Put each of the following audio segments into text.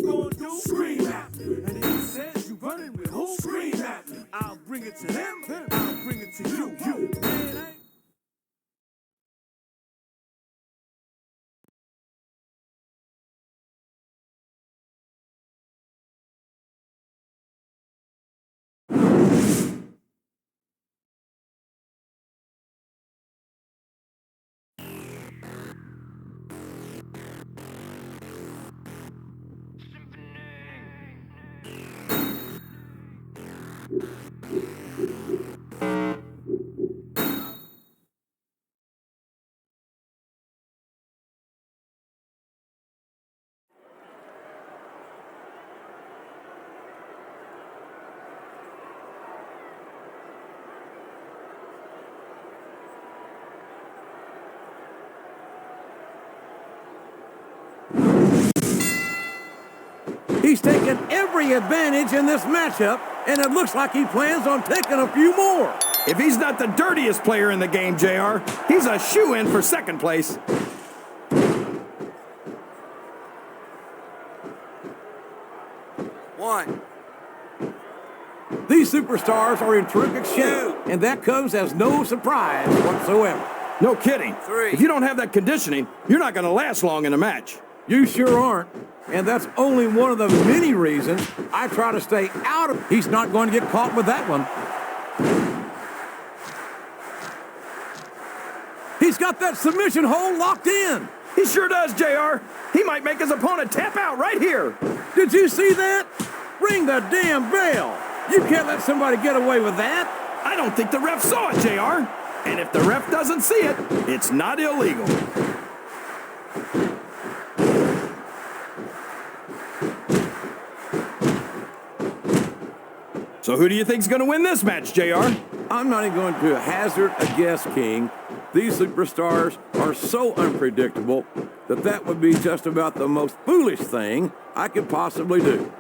gonna do? Scream at me. And if he says you running with who? Scream at me. I'll bring it to him, I'll bring it to you. Man, He's taken every advantage in this matchup, and it looks like he plans on taking a few more. If he's not the dirtiest player in the game, JR, he's a shoo-in for second place. one. These superstars are in terrific shape, and that comes as no surprise whatsoever. No kidding. 3. If you don't have that conditioning, you're not going to last long in a match. You sure aren't. And that's only one of the many reasons I try to stay out of. He's not going to get caught with that one. He's got that submission hold locked in. He sure does, JR. He might make his opponent tap out right here. Did you see that? Ring the damn bell. You can't let somebody get away with that. I don't think the ref saw it, JR. And if the ref doesn't see it, it's not illegal. So who do you think's going to win this match, JR? I'm not even going to hazard a guess, King. These superstars are so unpredictable that that would be just about the most foolish thing I could possibly do.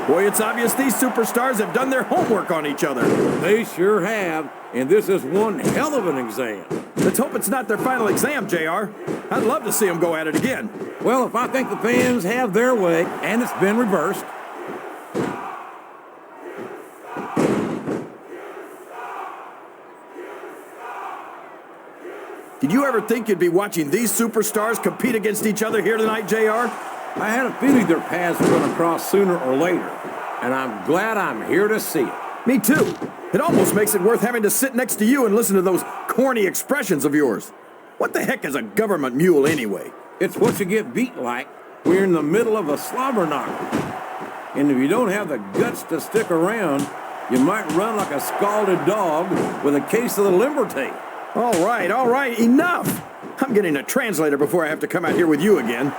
Boy, it's obvious these superstars have done their homework on each other. They sure have, and this is one hell of an exam. Let's hope it's not their final exam, JR. I'd love to see them go at it again. Well, if I think the fans have their way, and it's been reversed. Did you ever think you'd be watching these superstars compete against each other here tonight, JR? I had a feeling their paths were going to cross sooner or later, and I'm glad I'm here to see it. Me too. It almost makes it worth having to sit next to you and listen to those corny expressions of yours. What the heck is a government mule anyway? It's what you get beat like when you're in the middle of a slobber knocker. And if you don't have the guts to stick around, you might run like a scalded dog with a case of the limber tape. All right, enough! I'm getting a translator before I have to come out here with you again.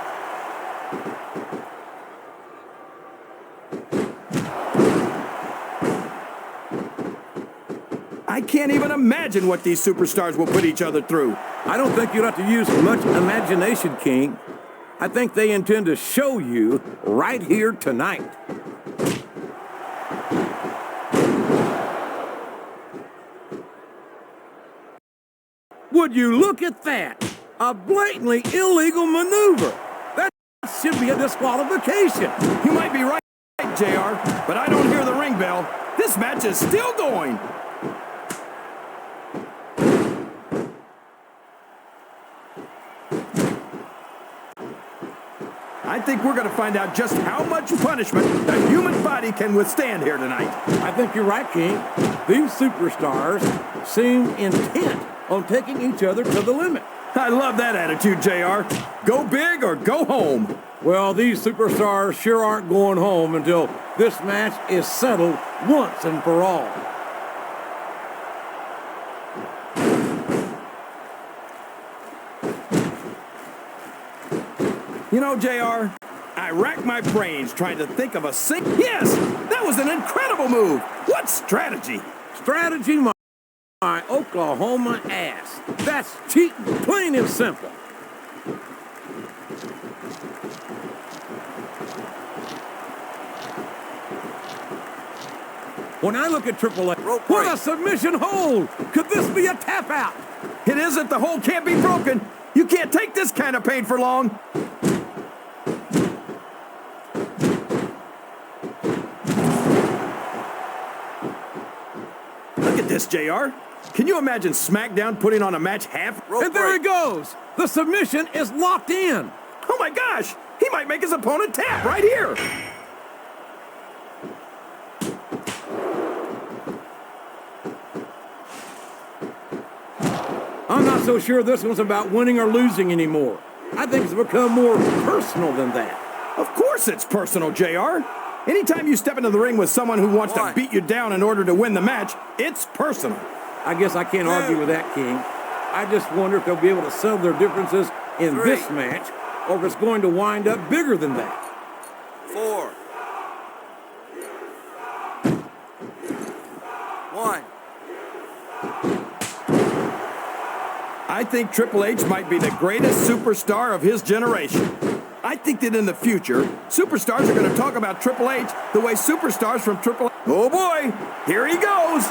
I can't even imagine what these superstars will put each other through. I don't think you'll have to use much imagination, King. I think they intend to show you right here tonight. Would you look at that? A blatantly illegal maneuver. That should be a disqualification. You might be right, JR, but I don't hear the ring bell. This match is still going. I think we're going to find out just how much punishment the human body can withstand here tonight. I think you're right, King. These superstars seem intent on taking each other to the limit. I love that attitude, JR. Go big or go home. Well, these superstars sure aren't going home until this match is settled once and for all. You know, JR, I racked my brains trying to think of a Yes, that was an incredible move. What strategy? Strategy, my Oklahoma ass. That's cheating, plain and simple. When I look at Triple H, Rope what break. a submission hold! Could this be a tap out? It isn't. The hold can't be broken. You can't take this kind of pain for long. Look at this, JR. Can you imagine SmackDown putting on a match half? And there he goes! The submission is locked in! Oh my gosh! He might make his opponent tap right here! I'm not so sure this one's about winning or losing anymore. I think it's become more personal than that. Of course it's personal, JR. Anytime you step into the ring with someone who wants to beat you down in order to win the match, it's personal. I guess I can't argue with that, King. I just wonder if they'll be able to settle their differences in this match, or if it's going to wind up bigger than that. 4. 1. I think Triple H might be the greatest superstar of his generation. I think that in the future, superstars are going to talk about Triple H the way superstars from Triple H... Oh boy, here he goes!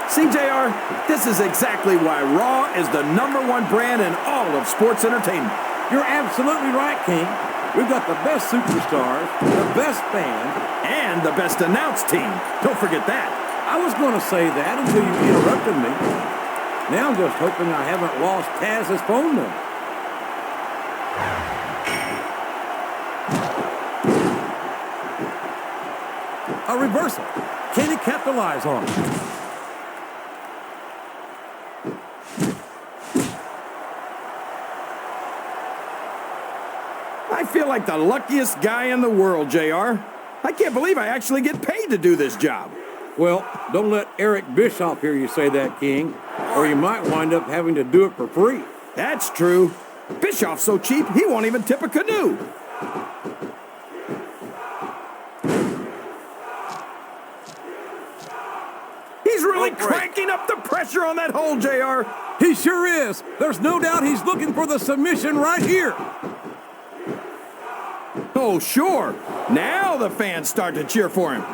See, JR, this is exactly why Raw is the #1 brand in all of sports entertainment. You're absolutely right, King. We've got the best superstars, the best fans, And the best announced team. Don't forget that. I was going to say that until you interrupted me. Now I'm just hoping I haven't lost Taz's phone number. A reversal. Can he capitalize on it? I feel like the luckiest guy in the world, JR. I can't believe I actually get paid to do this job. Well, don't let Eric Bischoff hear you say that, King, or you might wind up having to do it for free. That's true. Bischoff's so cheap, he won't even tip a canoe. He's really cranking up the pressure on that hole, JR. He sure is. There's no doubt he's looking for the submission right here. Oh, sure. Now the fans start to cheer for him.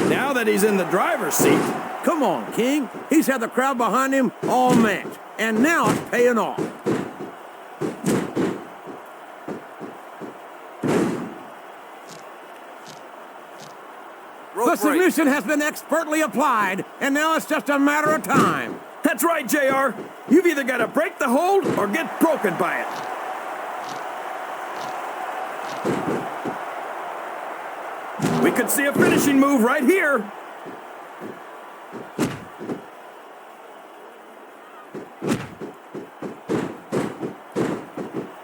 Now that he's in the driver's seat. Come on, King. He's had the crowd behind him all match, and now it's paying off. The submission has been expertly applied, and now it's just a matter of time. That's right, JR. You've either got to break the hold or get broken by it. We could see a finishing move right here.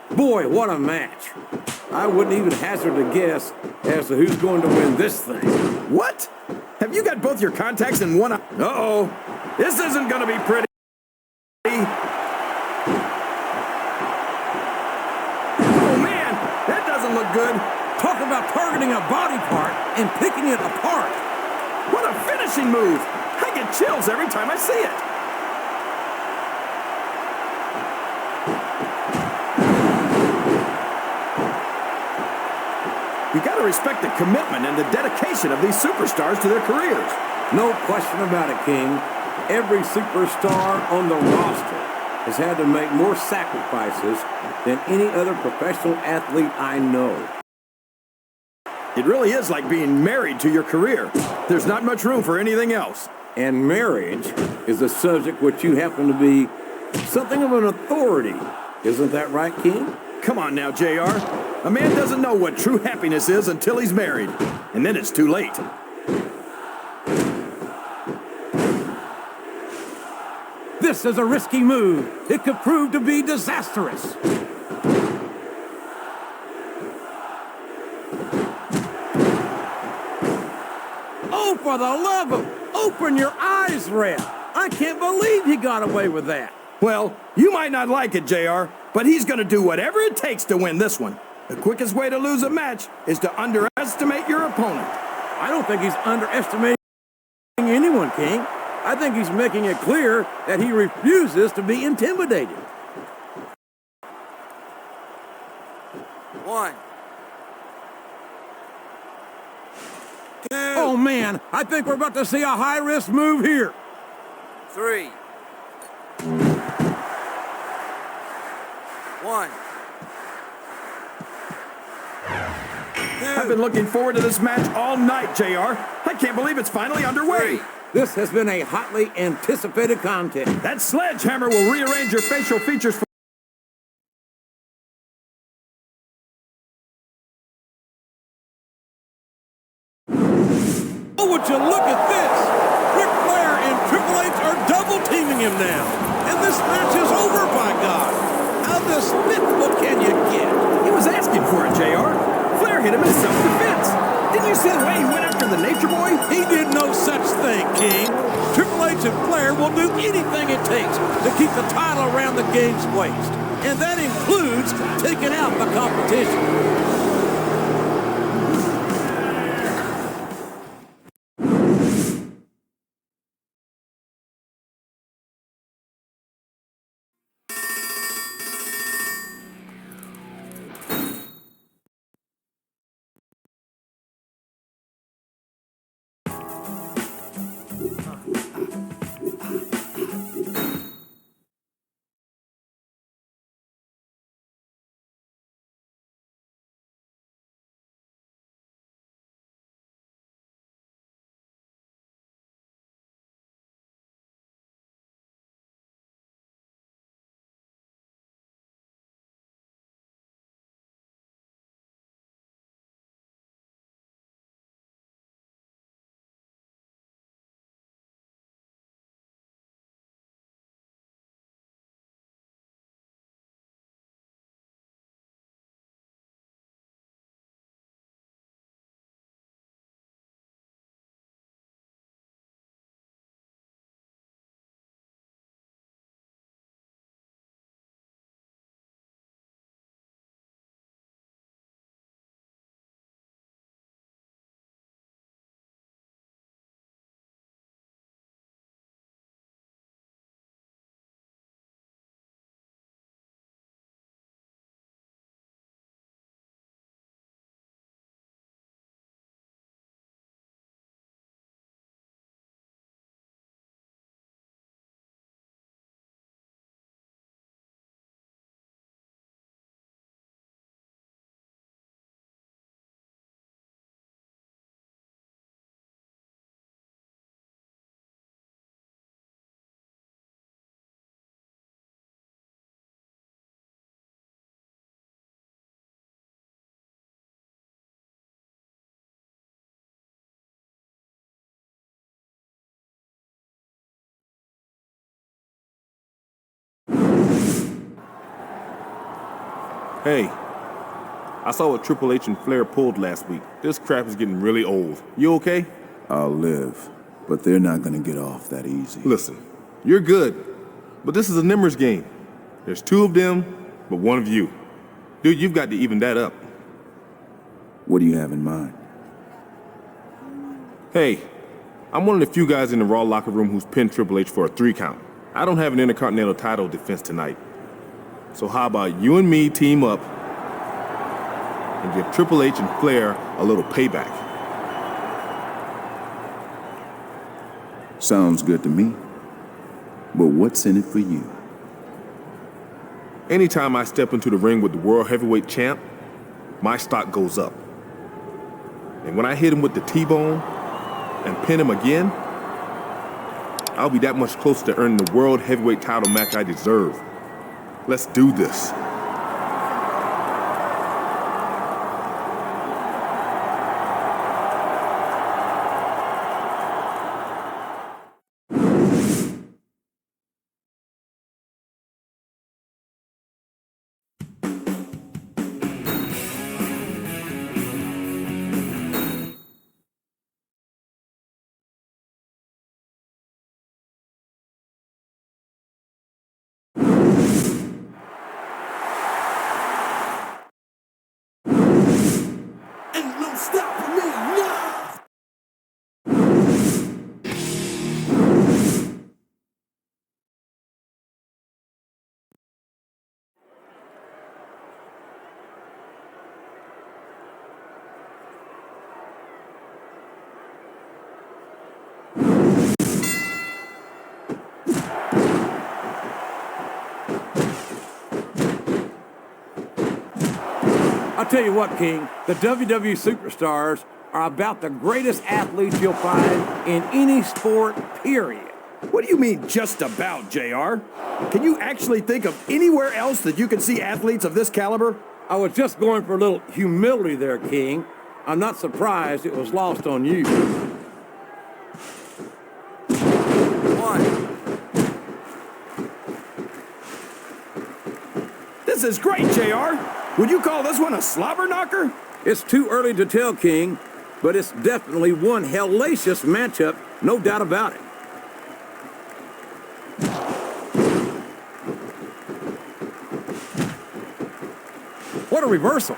Boy, what a match. I wouldn't even hazard a guess as to who's going to win this thing. What? Have you got both your contacts in one eye? Uh-oh. This isn't going to be pretty. Oh, man. That doesn't look good. Talk about targeting a body part and picking it apart. What a finishing move. I get chills every time I see it. You got to respect the commitment and the dedication of these superstars to their careers. No question about it, King. Every superstar on the roster has had to make more sacrifices than any other professional athlete I know. It really is like being married to your career. There's not much room for anything else. And marriage is a subject which you happen to be something of an authority. Isn't that right, King? Come on now, JR. A man doesn't know what true happiness is until he's married. And then it's too late. This is a risky move. It could prove to be disastrous. Oh, for the love of... Open your eyes, Red. I can't believe he got away with that. Well, you might not like it, JR, but he's going to do whatever it takes to win this one. The quickest way to lose a match is to underestimate your opponent. I don't think he's underestimating anyone, King. I think he's making it clear that he refuses to be intimidated. 1, 2, Oh, man, I think we're about to see a high-risk move here. 3, 1, 2, I've been looking forward to this match all night, JR. I can't believe it's finally underway. 3. This has been a hotly anticipated contest. That sledgehammer will rearrange your facial features for... Oh, would you look at this? Ric Flair and Triple H are double-teaming him now. And this match is over, by God. How despicable can you get? He was asking for it, JR. Flair hit him in self-defense. Didn't you see the way he went after the Nature Boy? He did no such thing, King. Triple H and Flair will do anything it takes to keep the title around the game's waist. And that includes taking out the competition. Hey, I saw what Triple H and Flair pulled last week. This crap is getting really old. You okay? I'll live, but they're not gonna get off that easy. Listen, you're good, but this is a numbers game. There's 2 of them, but 1 of you. Dude, you've got to even that up. What do you have in mind? Hey, I'm one of the few guys in the Raw locker room who's pinned Triple H for a 3 count. I don't have an Intercontinental title defense tonight. So how about you and me team up and give Triple H and Flair a little payback? Sounds good to me. But what's in it for you? Anytime I step into the ring with the World Heavyweight Champ, my stock goes up. And when I hit him with the T-bone and pin him again, I'll be that much closer to earning the World Heavyweight title match I deserve. Let's do this. Ain't no stopping me now. tell you what, King, the WWE superstars are about the greatest athletes you'll find in any sport, period. What do you mean, just about, JR? Can you actually think of anywhere else that you can see athletes of this caliber? I was just going for a little humility there, King. I'm not surprised it was lost on you. This is great, JR. Would you call this one a slobber knocker? It's too early to tell, King, but it's definitely one hellacious matchup, no doubt about it. What a reversal.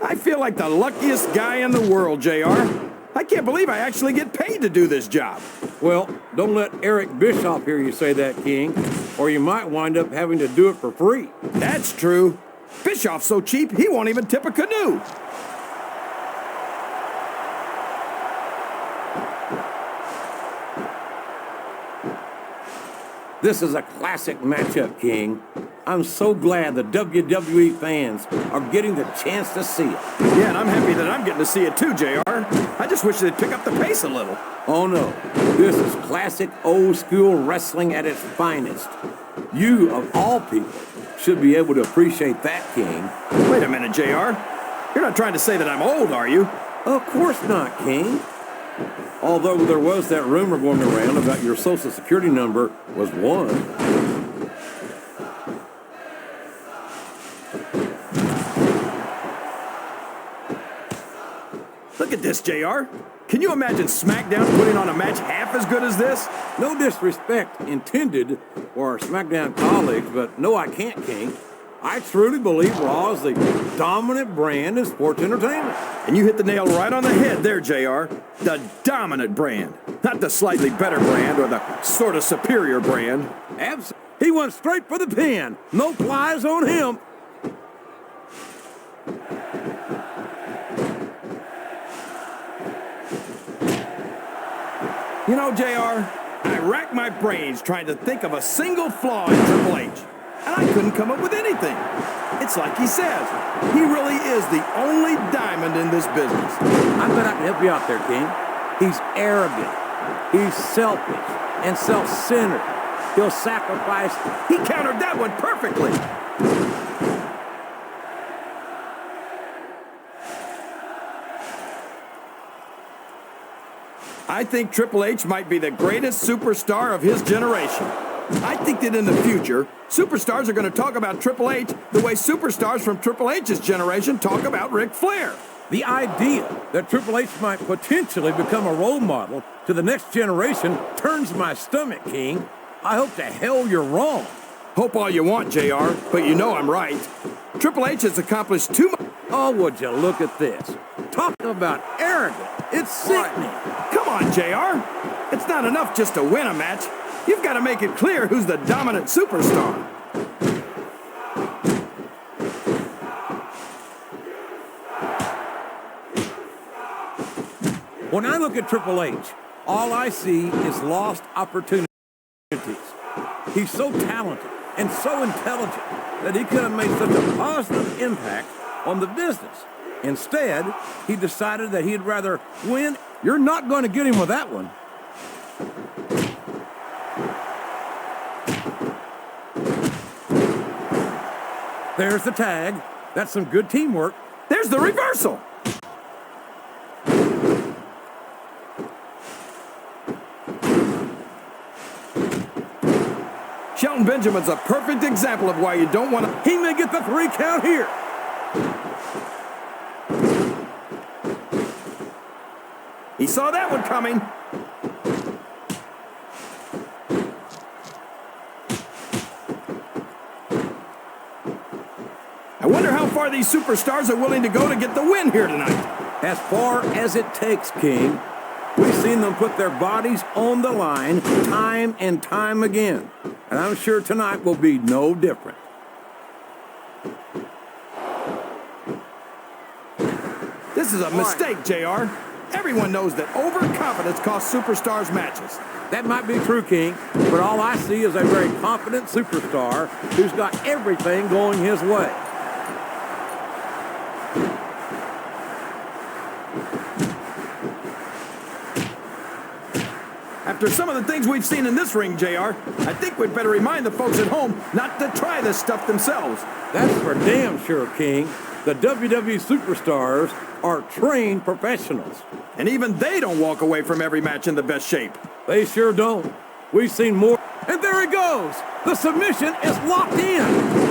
I feel like the luckiest guy in the world, JR. I can't believe I actually get paid to do this job. Well, don't let Eric Bischoff hear you say that, King, or you might wind up having to do it for free. That's true. Bischoff's so cheap, he won't even tip a canoe. This is a classic matchup, King. I'm so glad the WWE fans are getting the chance to see it. Yeah, and I'm happy that I'm getting to see it too, JR. I just wish they'd pick up the pace a little. Oh no, this is classic old school wrestling at its finest. You, of all people, should be able to appreciate that, King. Wait a minute, JR. You're not trying to say that I'm old, are you? Of course not, King. Although there was that rumor going around about your social security number was 1. Look at this, JR. Can you imagine SmackDown putting on a match half as good as this? No disrespect intended for our SmackDown colleagues, but no, I can't, King. I truly believe Raw is the dominant brand in sports entertainment. And you hit the nail right on the head there, JR. The dominant brand. Not the slightly better brand or the sort of superior brand. He went straight for the pin. No flies on him. You know, JR, I racked my brains trying to think of a single flaw in Triple H, and I couldn't come up with anything. It's like he says, he really is the only diamond in this business. I bet I can help you out there, King. He's arrogant. He's selfish and self-centered. He'll sacrifice. He countered that one perfectly. I think Triple H might be the greatest superstar of his generation. I think that in the future, superstars are going to talk about Triple H the way superstars from Triple H's generation talk about Ric Flair. The idea that Triple H might potentially become a role model to the next generation turns my stomach, King. I hope to hell you're wrong. Hope all you want, JR, but you know I'm right. Triple H has accomplished too much. Oh, would you look at this? Talk about arrogant. It's sickening. Come on, JR. It's not enough just to win a match. You've got to make it clear who's the dominant superstar. When I look at Triple H, all I see is lost opportunities. He's so talented and so intelligent that he could have made such a positive impact on the business. Instead, he decided that he'd rather win. You're not going to get him with that one. There's the tag. That's some good teamwork. There's the reversal. Shelton Benjamin's a perfect example of why you don't want to... He may get the 3 count here. He saw that one coming. I wonder how far these superstars are willing to go to get the win here tonight. As far as it takes, King. We've seen them put their bodies on the line time and time again. And I'm sure tonight will be no different. This is a mistake, JR. Everyone knows that overconfidence costs superstars matches. That might be true, King, but all I see is a very confident superstar who's got everything going his way. After some of the things we've seen in this ring, JR, I think we'd better remind the folks at home not to try this stuff themselves. That's for damn sure, King. The WWE superstars are trained professionals. And even they don't walk away from every match in the best shape. They sure don't. We've seen more. And there he goes. The submission is locked in.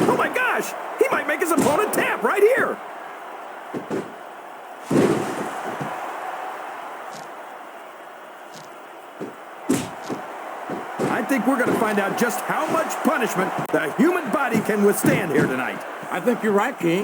Oh my gosh! He might make his opponent tap right here. I think we're going to find out just how much punishment the human body can withstand here tonight. I think you're right, King.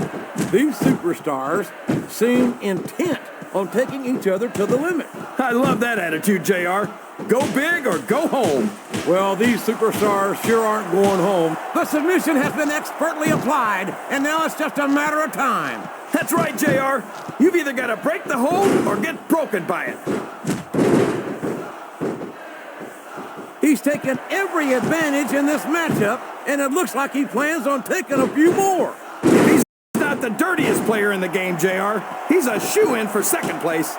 These superstars seem intent on taking each other to the limit. I love that attitude, JR. Go big or go home. Well, these superstars sure aren't going home. The submission has been expertly applied, and now it's just a matter of time. That's right, JR. You've either got to break the hold or get broken by it. He's taken every advantage in this matchup, and it looks like he plans on taking a few more. He's not the dirtiest player in the game, JR. He's a shoo-in for second place.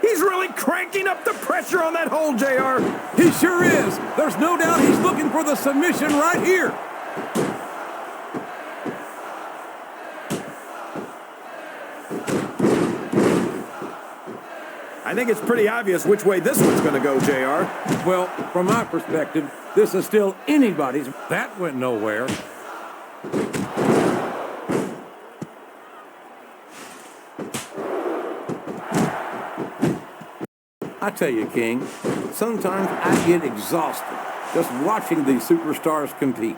He's really cranking up the pressure on that hold, JR. He sure is. There's no doubt he's looking for the submission right here. I think it's pretty obvious which way this one's going to go, JR. Well, from my perspective, this is still anybody's. That went nowhere. I tell you, King, sometimes I get exhausted just watching these superstars compete.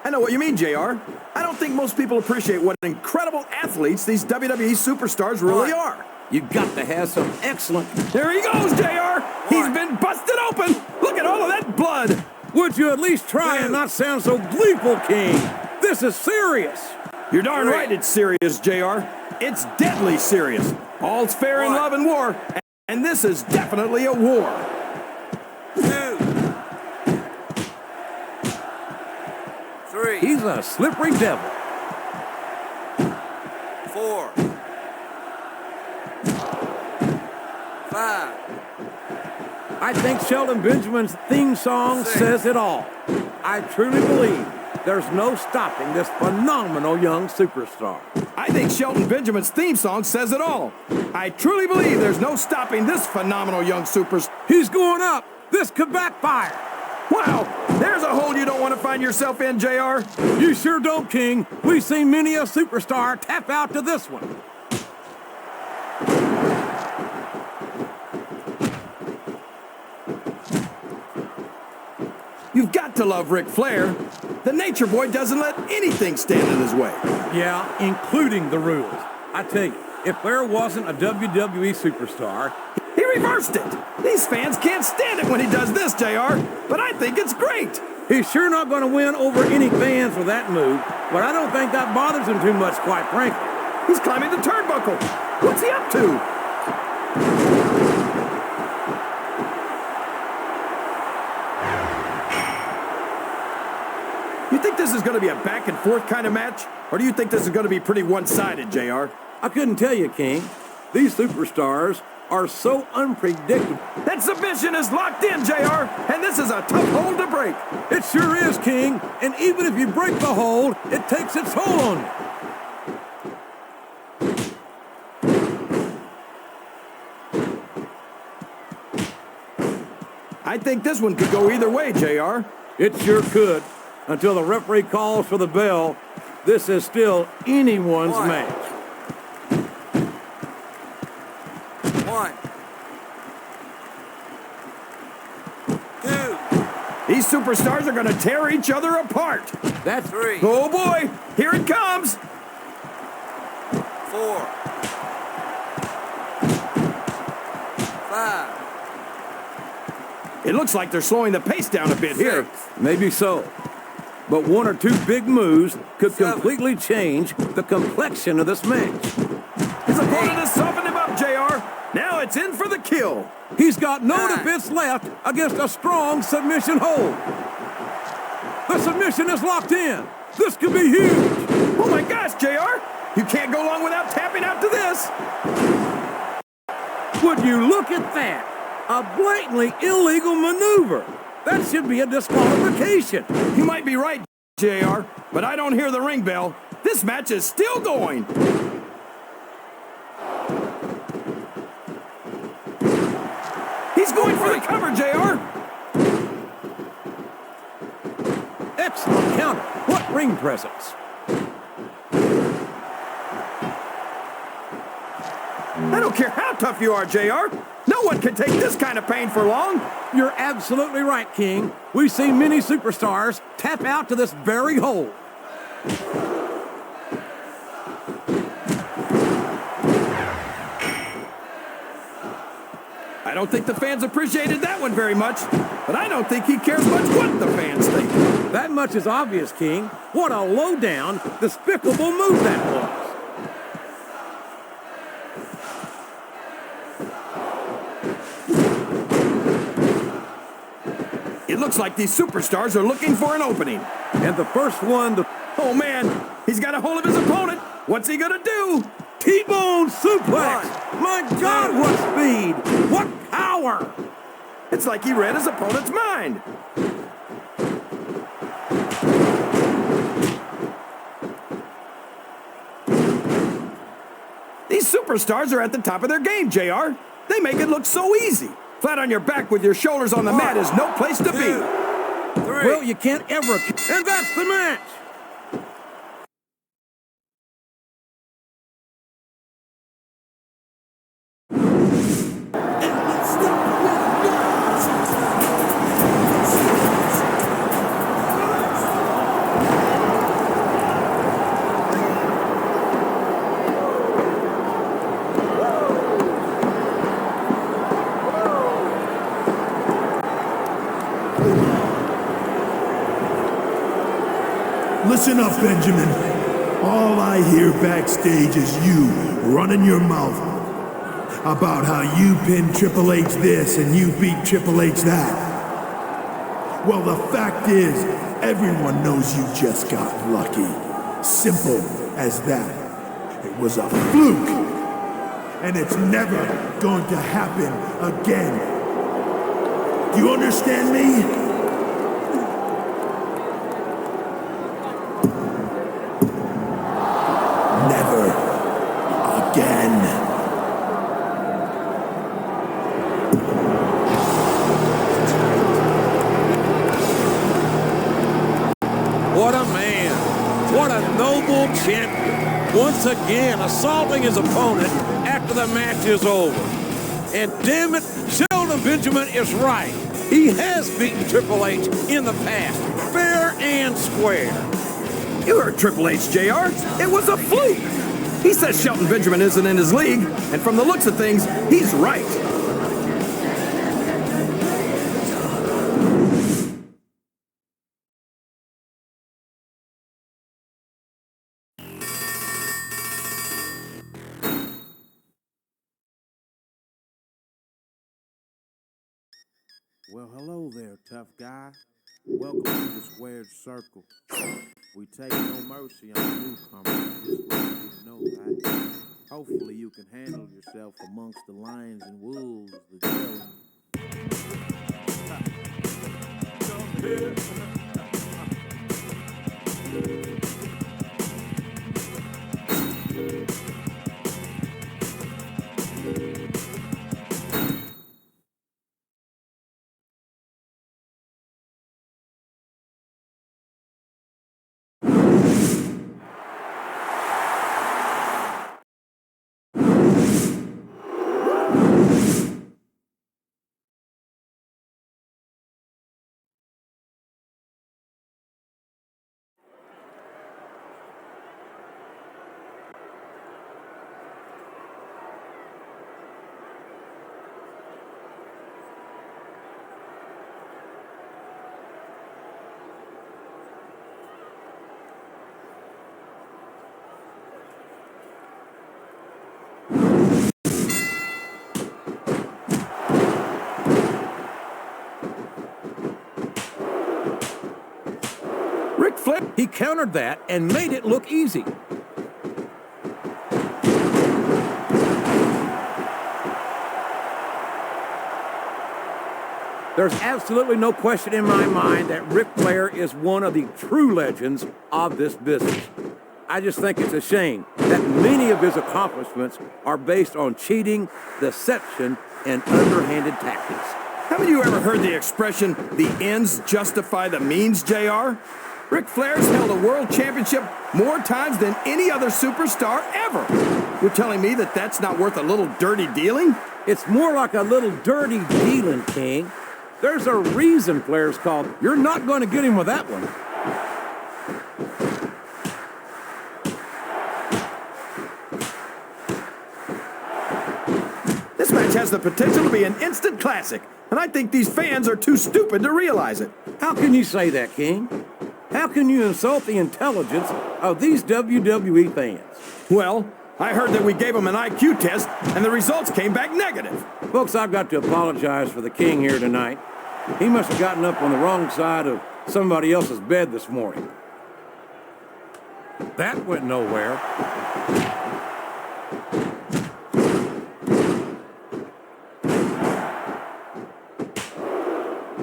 I know what you mean, JR. I don't think most people appreciate what incredible athletes these WWE superstars really are. You've got to have some excellent... There he goes, JR! He's been busted open! Look at all of that blood! Would you at least try and not sound so gleeful, King? This is serious. You're darn right it's serious, JR. It's deadly serious. All's fair in love and war, and this is definitely a war. 2, 3. He's a slippery devil. 4, 5. I think Shelton Benjamin's theme song 6. says it all. I truly believe there's no stopping this phenomenal young superstar. I think Shelton Benjamin's theme song says it all. I truly believe there's no stopping this phenomenal young superstar. He's going up. This could backfire. Wow, there's a hole you don't want to find yourself in, JR. You sure don't, King. We've seen many a superstar tap out to this one. You've got to love Ric Flair. The Nature Boy doesn't let anything stand in his way. Yeah, including the rules. I tell you, if Flair wasn't a WWE superstar... He reversed it. These fans can't stand it when he does this, JR, but I think it's great. He's sure not going to win over any fans with that move, but I don't think that bothers him too much, quite frankly. He's climbing the turnbuckle. What's he up to? You think this is going to be a back-and-forth kind of match? Or do you think this is going to be pretty one-sided, JR? I couldn't tell you, King. These superstars are so unpredictable. That submission is locked in, JR, and this is a tough hold to break. It sure is, King. And even if you break the hold, it takes its toll on you. I think this one could go either way, JR. It sure could. Until the referee calls for the bell, this is still anyone's match. 1, 2. These superstars are going to tear each other apart. That's 3, Oh, boy. Here it comes. 4, 5. It looks like they're slowing the pace down a bit here. maybe so. but one or two big moves could completely change the complexion of this match. His opponent has softened him up, JR. Now it's in for the kill. He's got no defense left against a strong submission hold. The submission is locked in. This could be huge. Oh my gosh, JR! You can't go long without tapping out to this. Would you look at that? A blatantly illegal maneuver. That should be a disqualification. You might be right, JR, but I don't hear the ring bell. This match is still going. He's going for the cover, JR. Excellent counter. What ring presence. I don't care how tough you are, JR. No one can take this kind of pain for long. You're absolutely right, King. We've seen many superstars tap out to this very hold. I don't think the fans appreciated that one very much, but I don't think he cares much what the fans think. That much is obvious, King. What a low-down, despicable move that was. It looks like these superstars are looking for an opening. And the first one to... Oh, man, he's got a hold of his opponent. What's he gonna do? T-bone suplex! My God, what speed! What power! It's like he read his opponent's mind. These superstars are at the top of their game, JR. They make it look so easy. Flat on your back with your shoulders on the mat is no place to be. Well, you can't ever... And that's the match! Listen up, Benjamin. All I hear backstage is you running your mouth about how you pinned Triple H this and you beat Triple H that. Well, the fact is, everyone knows you just got lucky. Simple as that. It was a fluke. And it's never going to happen again. Do you understand me? Never again. What a man. What a noble champion. Once again, assaulting his opponent after the match is over. And damn it, Shelton Benjamin is right. He has beaten Triple H in the past, fair and square. You heard Triple H, JR. It was a fluke. He says Shelton Benjamin isn't in his league, and from the looks of things, he's right. Well, hello there, tough guy. Welcome to the squared circle. We take no mercy on newcomers. Just want you to know that. Hopefully you can handle yourself amongst the lions and wolves, the jail. countered that and made it look easy. There's absolutely no question in my mind that Ric Flair is one of the true legends of this business. I just think it's a shame that many of his accomplishments are based on cheating, deception, and underhanded tactics. Haven't you ever heard the expression, the ends justify the means, JR? Ric Flair's held a world championship more times than any other superstar ever. You're telling me that that's not worth a little dirty dealing? It's more like a little dirty dealing, King. There's a reason Flair's called. You're not going to get him with that one. This match has the potential to be an instant classic, and I think these fans are too stupid to realize it. How can you say that, King? How can you insult the intelligence of these WWE fans? Well, I heard that we gave them an IQ test, and the results came back negative. Folks, I've got to apologize for the King here tonight. He must have gotten up on the wrong side of somebody else's bed this morning. That went nowhere.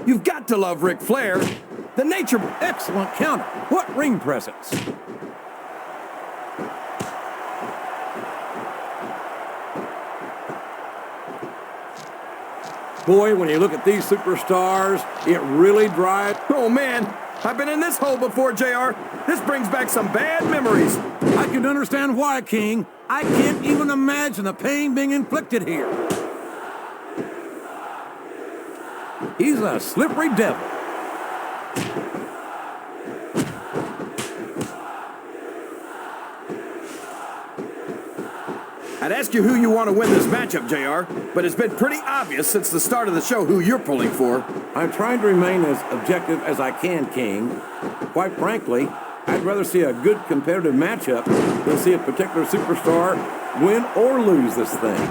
You've got to love Ric Flair. The nature... Excellent counter. What ring presence. Boy, when you look at these superstars, it really drives... Oh, man. I've been in this hole before, JR. This brings back some bad memories. I can understand why, King. I can't even imagine the pain being inflicted here. He's a slippery devil. I'd ask you who you want to win this matchup, JR, but it's been pretty obvious since the start of the show who you're pulling for. I'm trying to remain as objective as I can, King. Quite frankly, I'd rather see a good competitive matchup than see a particular superstar win or lose this thing.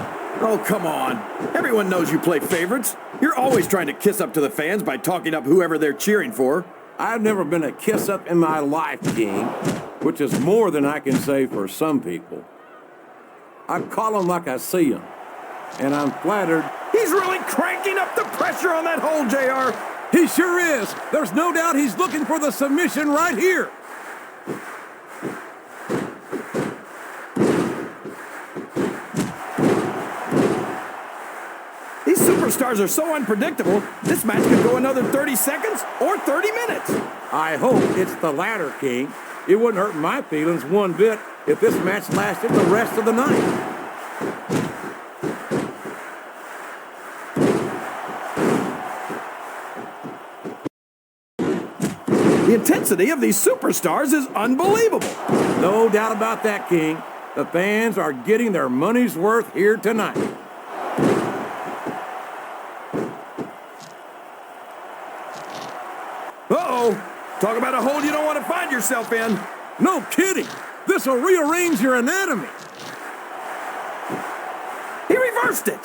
Oh, come on. Everyone knows you play favorites. You're always trying to kiss up to the fans by talking up whoever they're cheering for. I've never been a kiss-up in my life, King, which is more than I can say for some people. I call them like I see them, and I'm flattered. He's really cranking up the pressure on that hole, JR. He sure is. There's no doubt he's looking for the submission right here. These superstars are so unpredictable, this match could go another 30 seconds or 30 minutes. I hope it's the latter, King. It wouldn't hurt my feelings one bit if this match lasted the rest of the night. The intensity of these superstars is unbelievable. No doubt about that, King. The fans are getting their money's worth here tonight. Uh-oh. Talk about a hole you don't want to find yourself in. No kidding. This will rearrange your anatomy. He reversed it.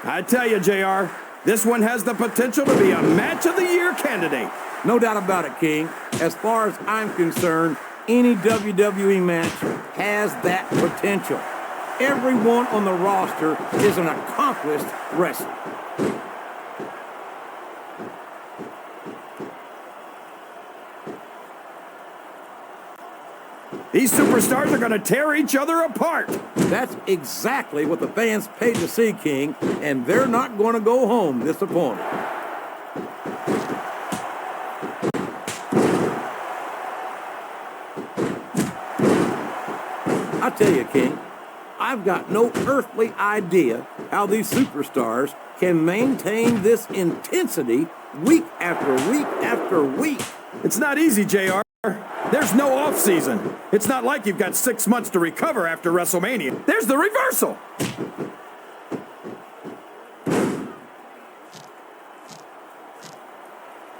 I tell you, JR, this one has the potential to be a match of the year candidate. No doubt about it, King. As far as I'm concerned, any WWE match has that potential. Everyone on the roster is an accomplished wrestler. These superstars are going to tear each other apart. That's exactly what the fans paid to see, King, and they're not going to go home disappointed. I tell you, King, I've got no earthly idea how these superstars can maintain this intensity week after week after week. It's not easy, JR. There's no off season. It's not like you've got 6 months to recover after WrestleMania. There's the reversal.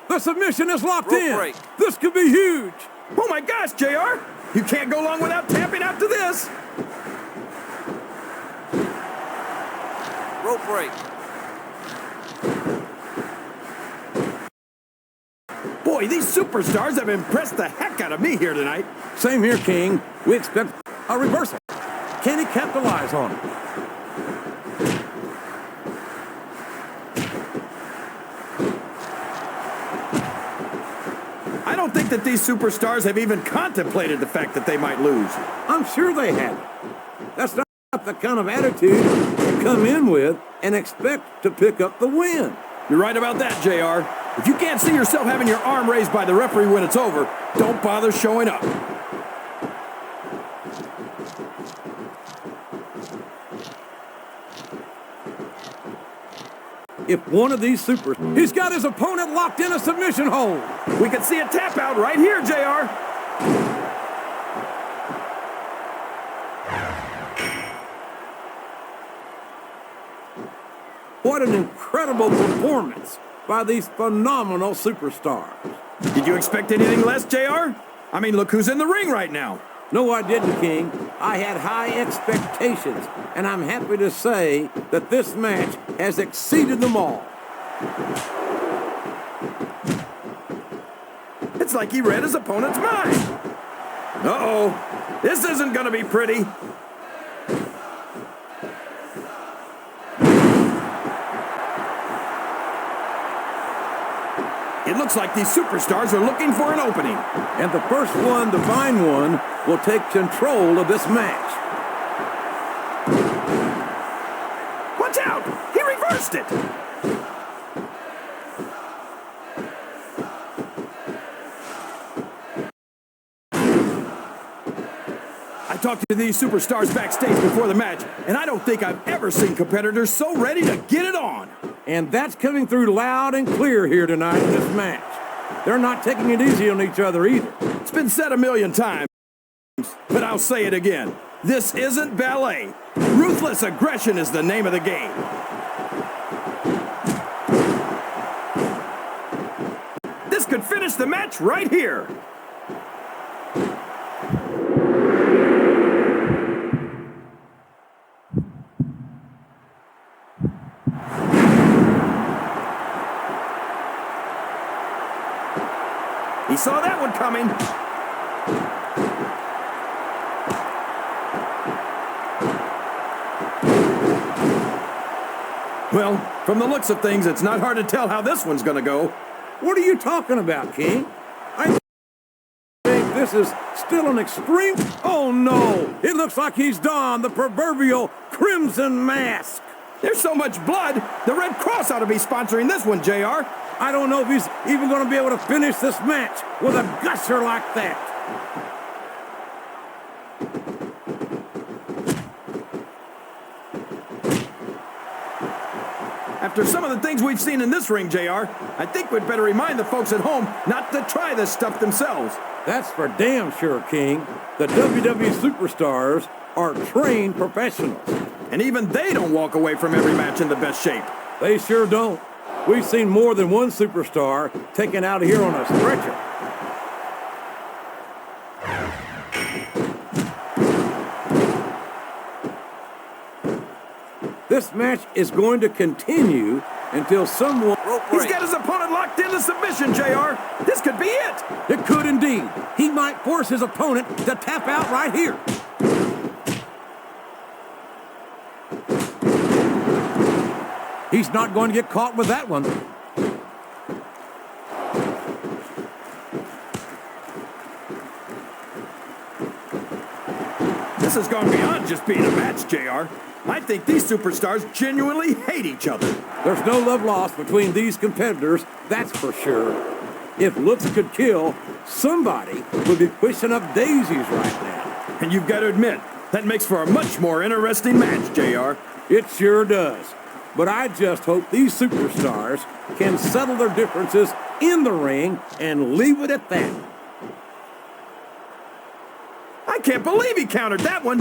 The submission is locked in. Break. This could be huge. Oh my gosh, JR. You can't go long without tapping out to this. Rope break. Boy, these superstars have impressed the heck out of me here tonight. Same here, King. We expect a reversal. Can he capitalize on it? I don't think that these superstars have even contemplated the fact that they might lose. I'm sure they haven't. That's not the kind of attitude you come in with and expect to pick up the win. You're right about that, JR. If you can't see yourself having your arm raised by the referee when it's over, don't bother showing up. If one of these he's got his opponent locked in a submission hold. We can see a tap out right here, JR. What an incredible performance by these phenomenal superstars. Did you expect anything less, JR? I mean, look who's in the ring right now. No, I didn't, King. I had high expectations, and I'm happy to say that this match has exceeded them all. It's like he read his opponent's mind. Uh-oh. This isn't going to be pretty. It looks like these superstars are looking for an opening. And the first one to find one will take control of this match. Watch out! He reversed it! I talked to these superstars backstage before the match, and I don't think I've ever seen competitors so ready to get it on. And that's coming through loud and clear here tonight in this match. They're not taking it easy on each other either. It's been said a million times, but I'll say it again. This isn't ballet. Ruthless aggression is the name of the game. This could finish the match right here. He saw that one coming. Well, from the looks of things, it's not hard to tell how this one's gonna go. What are you talking about, King? I think this is still an extreme... Oh, no! It looks like he's donned the proverbial crimson mask. There's so much blood, the Red Cross ought to be sponsoring this one, JR. I don't know if he's even going to be able to finish this match with a gusher like that. After some of the things we've seen in this ring, JR, I think we'd better remind the folks at home not to try this stuff themselves. That's for damn sure, King. The WWE superstars are trained professionals. And even they don't walk away from every match in the best shape. They sure don't. We've seen more than one superstar taken out of here on a stretcher. This match is going to continue until someone... He's got his opponent locked into submission, JR. This could be it. It could indeed. He might force his opponent to tap out right here. He's not going to get caught with that one. This has gone beyond just being a match, JR. I think these superstars genuinely hate each other. There's no love lost between these competitors, that's for sure. If looks could kill, somebody would be pushing up daisies right now. And you've got to admit, that makes for a much more interesting match, JR. It sure does. But I just hope these superstars can settle their differences in the ring and leave it at that. I can't believe he countered that one.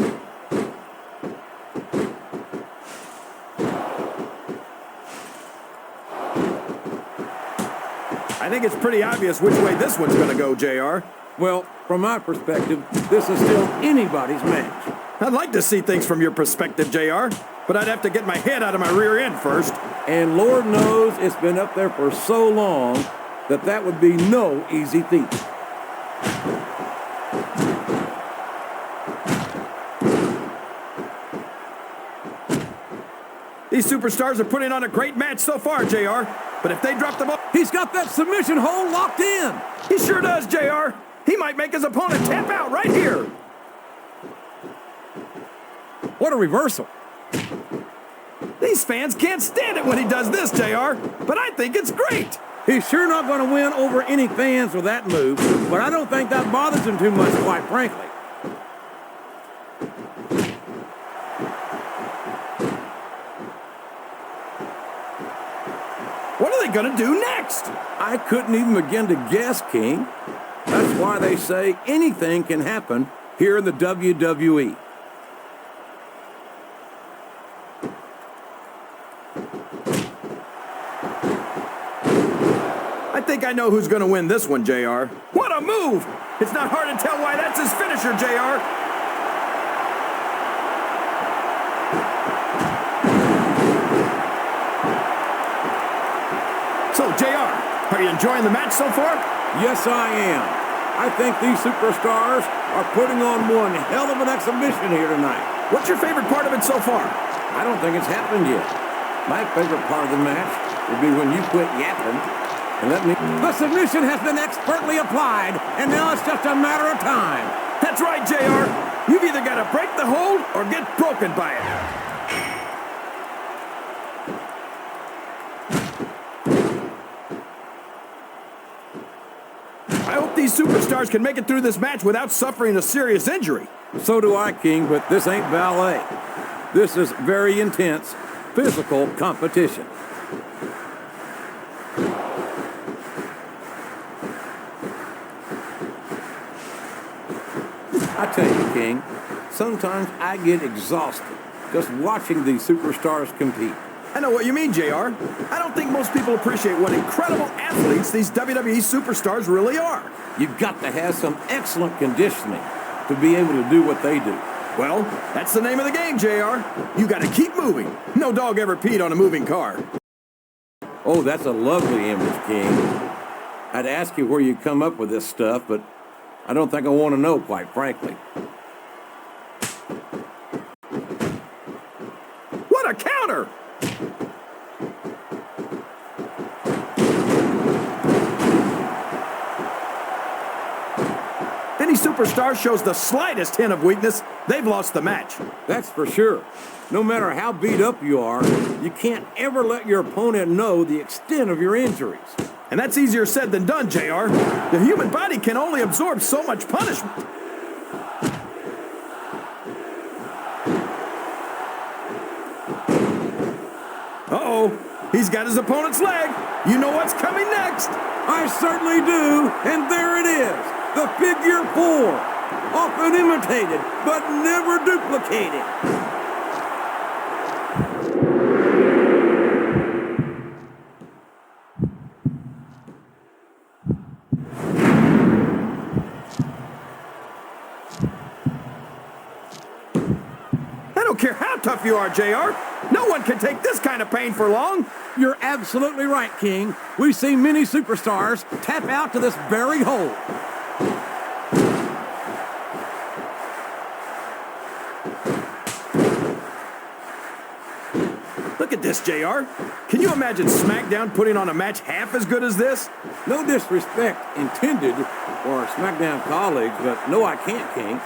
I think it's pretty obvious which way this one's going to go, JR. Well, from my perspective, this is still anybody's match. I'd like to see things from your perspective, JR. but I'd have to get my head out of my rear end first. And Lord knows it's been up there for so long that that would be no easy feat. These superstars are putting on a great match so far, JR. But if they drop the ball... He's got that submission hold locked in. He sure does, JR. He might make his opponent tap out right here. What a reversal. These fans can't stand it when he does this, JR. But I think it's great. He's sure not going to win over any fans with that move, but I don't think that bothers him too much, quite frankly. What are they going to do next? I couldn't even begin to guess, King. That's why they say anything can happen here in the WWE. I think I know who's going to win this one, JR. What a move! It's not hard to tell why that's his finisher, JR. So, JR, are you enjoying the match so far? Yes, I am. I think these superstars are putting on one hell of an exhibition here tonight. What's your favorite part of it so far? I don't think it's happened yet. My favorite part of the match would be when you quit yapping and let me... The submission has been expertly applied, and now it's just a matter of time. That's right, JR. You've either got to break the hold or get broken by it. I hope these superstars can make it through this match without suffering a serious injury. So do I, King, but this ain't ballet. This is very intense, physical competition. I tell you, King, sometimes I get exhausted just watching these superstars compete. I know what you mean, JR. I don't think most people appreciate what incredible athletes these WWE superstars really are. You've got to have some excellent conditioning to be able to do what they do. Well, that's the name of the game, JR. You got to keep moving. No dog ever peed on a moving car. Oh, that's a lovely image, King. I'd ask you where you come up with this stuff, but I don't think I want to know, quite frankly. What a counter! Any superstar shows the slightest hint of weakness, they've lost the match. That's for sure. No matter how beat up you are, you can't ever let your opponent know the extent of your injuries. And that's easier said than done, JR. The human body can only absorb so much punishment. Uh-oh, he's got his opponent's leg. You know what's coming next. I certainly do, and there it is. The figure four, often imitated, but never duplicated. I don't care how tough you are, JR. No one can take this kind of pain for long. You're absolutely right, King. We've seen many superstars tap out to this very hold. Look at this, JR. Can you imagine SmackDown putting on a match half as good as this? No disrespect intended for our SmackDown colleagues, but no, I can't, King.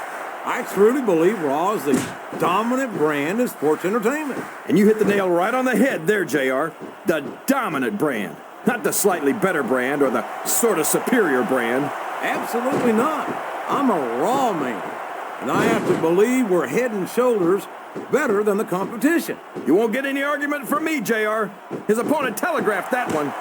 I truly believe Raw is the dominant brand in sports entertainment. And you hit the nail right on the head there, JR. The dominant brand. Not the slightly better brand or the sort of superior brand. Absolutely not. I'm a Raw man, and I have to believe we're head and shoulders better than the competition. You won't get any argument from me, JR. His opponent telegraphed that one.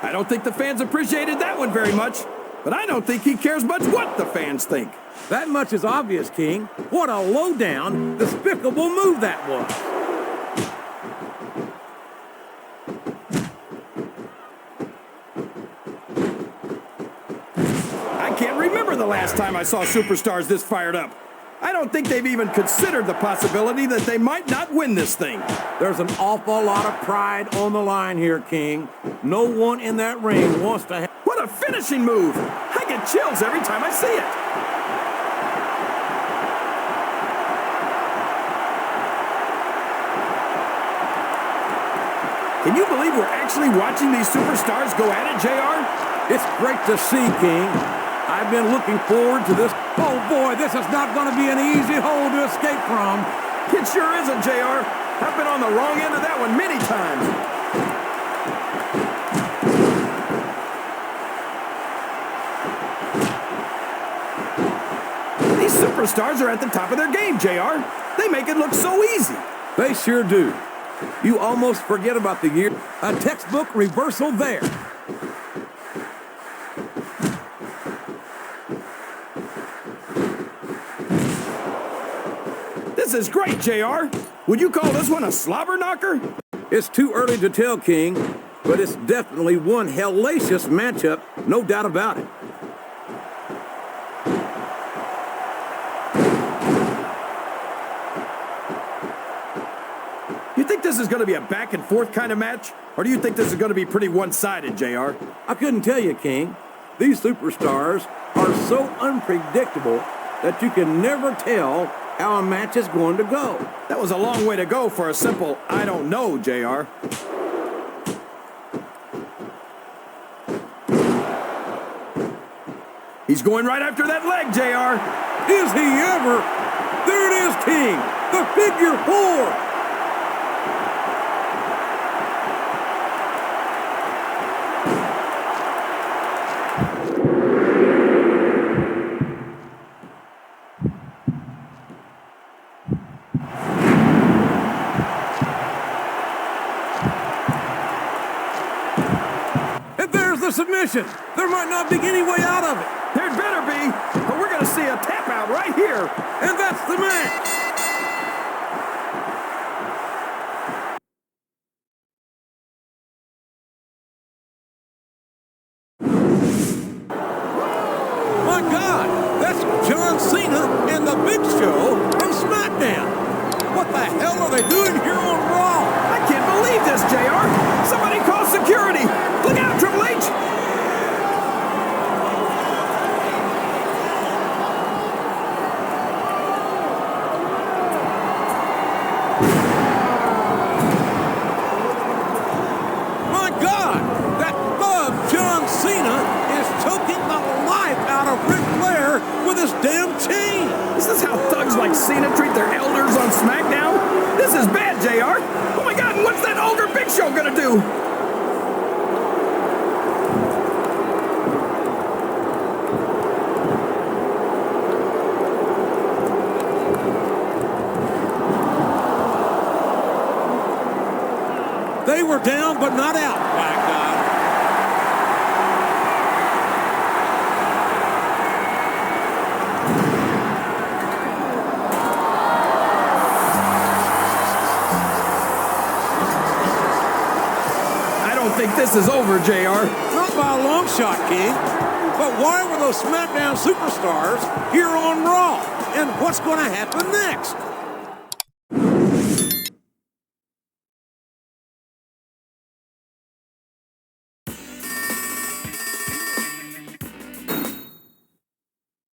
I don't think the fans appreciated that one very much, but I don't think he cares much what the fans think. That much is obvious, King. What a low-down, despicable move that was. I can't remember the last time I saw superstars this fired up. I don't think they've even considered the possibility that they might not win this thing. There's an awful lot of pride on the line here, King. No one in that ring wants to have... What a finishing move! I get chills every time I see it. Can you believe we're actually watching these superstars go at it, JR? It's great to see, King. I've been looking forward to this. Oh, boy, this is not going to be an easy hole to escape from. It sure isn't, JR. I've been on the wrong end of that one many times. These superstars are at the top of their game, JR. They make it look so easy. They sure do. You almost forget about the year. A textbook reversal there. This is great, JR. Would you call this one a slobber knocker? It's too early to tell, King, but it's definitely one hellacious matchup, no doubt about it. You think this is going to be a back and forth kind of match? Or do you think this is going to be pretty one-sided, JR? I couldn't tell you, King. These superstars are so unpredictable that you can never tell how a match is going to go. That was a long way to go for a simple, I don't know, JR. He's going right after that leg, JR. Is he ever? There it is, King. The figure 4. Submission. There might not be any way out of it. There better be, but we're going to see a tap out right here. And that's the match. My God, that's John Cena and the Big Show from SmackDown. What the hell are they doing here on Raw? I can't believe this, JR. Somebody call security. Look out, Triple H. Like Cena treat their elders on SmackDown? This is bad, JR. Oh my God, what's that older Big Show gonna do? They were down, but not out, by God. I think this is over, JR. Not by a long shot, King. But why were those SmackDown superstars here on Raw? And what's going to happen next?